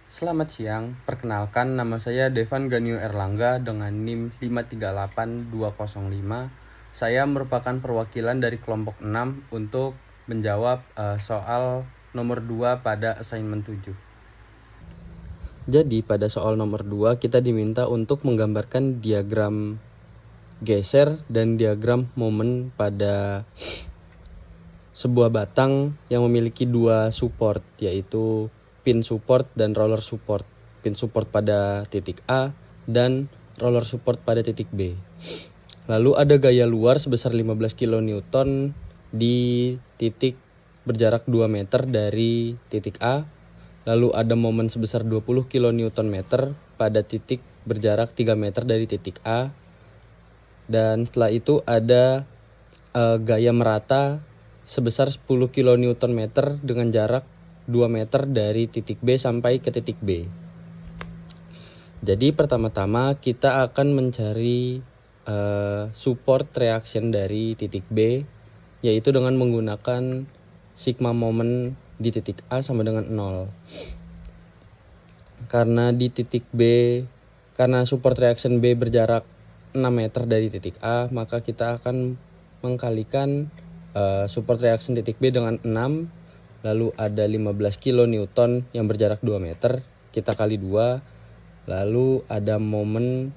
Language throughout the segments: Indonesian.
Selamat siang, perkenalkan nama saya Devan Ganyu Erlangga dengan NIM 538205. Saya merupakan perwakilan dari kelompok 6 untuk menjawab soal nomor 2 pada assignment 7. Jadi pada soal nomor 2 kita diminta untuk menggambarkan diagram geser dan diagram momen pada sebuah batang yang memiliki dua support, yaitu pin support dan roller support. Pin support pada titik A dan roller support pada titik B. Lalu ada gaya luar sebesar 15 kN di titik berjarak 2 meter dari titik A. Lalu ada momen sebesar 20 kN pada titik berjarak 3 meter dari titik A. Dan setelah itu ada gaya merata sebesar 10 kN dengan jarak 2 meter dari titik B sampai ke titik B. Jadi pertama-tama kita akan mencari support reaction dari titik B, yaitu dengan menggunakan sigma momen di titik A sama dengan 0. Karena di titik B, karena support reaction B berjarak 6 meter dari titik A, maka kita akan mengkalikan support reaction titik B dengan 6, lalu ada 15 kN yang berjarak 2 meter, kita kali 2, lalu ada momen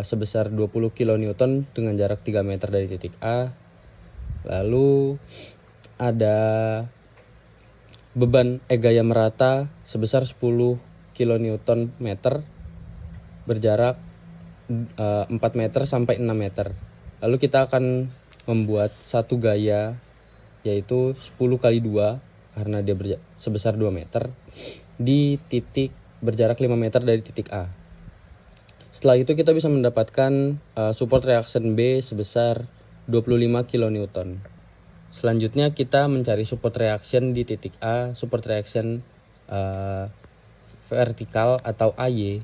sebesar 20 kN dengan jarak 3 meter dari titik A, lalu ada beban gaya merata sebesar 10 kN berjarak 4 meter sampai 6 meter. Lalu kita akan membuat satu gaya, yaitu 10 kali 2 karena dia sebesar 2 meter di titik berjarak 5 meter dari titik A. Setelah itu kita bisa mendapatkan support reaction B sebesar 25 kN. Selanjutnya kita mencari support reaction di titik A, support reaction vertikal atau AY,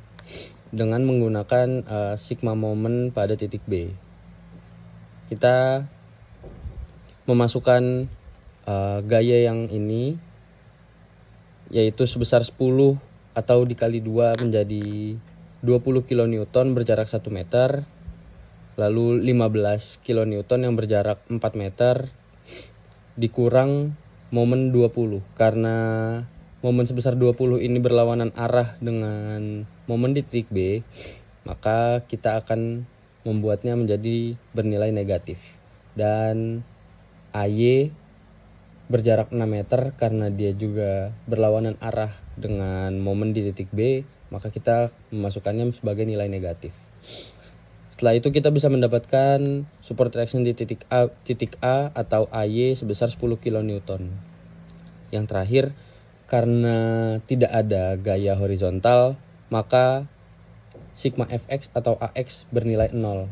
dengan menggunakan sigma momen pada titik B. Kita memasukkan gaya yang ini, yaitu sebesar 10 atau dikali 2 menjadi 20 kN berjarak 1 meter, lalu 15 kN yang berjarak 4 meter, dikurang momen 20. Karena momen sebesar 20 ini berlawanan arah dengan momen di titik B, maka kita akan membuatnya menjadi bernilai negatif. Dan AY berjarak 6 meter karena dia juga berlawanan arah dengan momen di titik B, maka kita memasukkannya sebagai nilai negatif. Setelah itu kita bisa mendapatkan support reaction di titik A atau AY sebesar 10 kN. Yang terakhir, karena tidak ada gaya horizontal, maka sigma Fx atau Ax bernilai 0.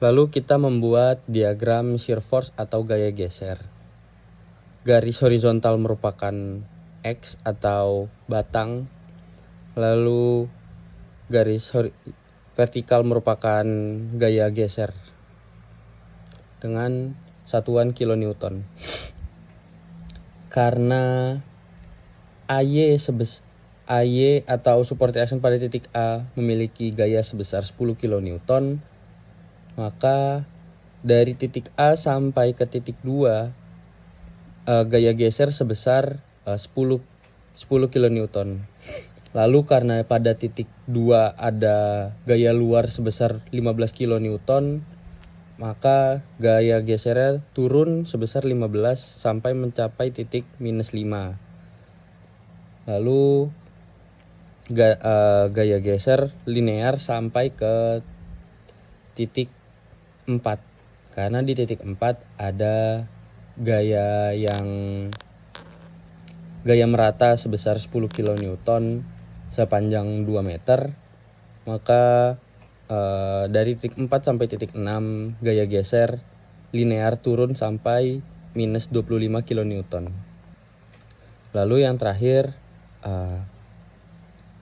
Lalu kita membuat diagram shear force atau gaya geser. Garis horizontal merupakan X atau batang, lalu garis vertikal merupakan gaya geser dengan satuan kilonewton. Karena AY atau support reaction pada titik A memiliki gaya sebesar 10 kilonewton, maka dari titik A sampai ke titik 2 gaya geser sebesar 10 kilonewton. Lalu karena pada titik 2 ada gaya luar sebesar 15 kilonewton, maka gaya gesernya turun sebesar 15 sampai mencapai titik minus 5. Lalu gaya geser linear sampai ke titik 4. Karena di titik 4 ada gaya merata sebesar 10 kilonewton sepanjang 2 meter, maka dari titik 4 sampai titik 6 gaya geser linear turun sampai minus 25 kilonewton. Lalu yang terakhir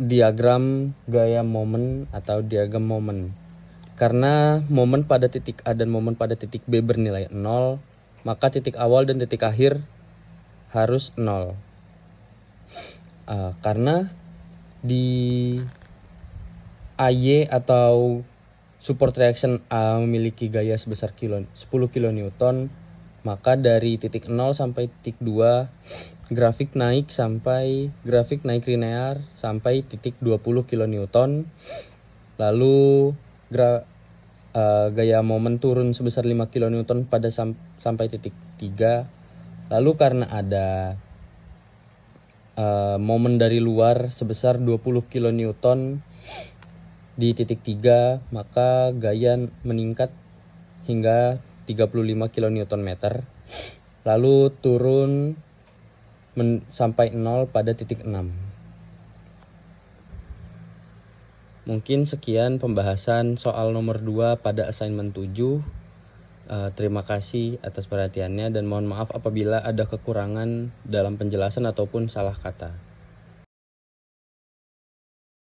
diagram gaya momen atau diagram momen. Karena momen pada titik A dan momen pada titik B bernilai 0, maka titik awal dan titik akhir harus 0. Karena di AY atau support reaction A memiliki gaya sebesar 10 kilonewton, maka dari titik 0 sampai titik 2 grafik naik linear sampai titik 20 kilonewton. Lalu gaya momen turun sebesar 5 kilonewton pada sampai titik 3. Lalu karena ada momen dari luar sebesar 20 kilonewton di titik 3, maka gaya meningkat hingga 35 kilonewton meter, lalu turun sampai 0 pada titik 6. Mungkin sekian pembahasan soal nomor 2 pada assignment 7. Terima kasih atas perhatiannya dan mohon maaf apabila ada kekurangan dalam penjelasan ataupun salah kata.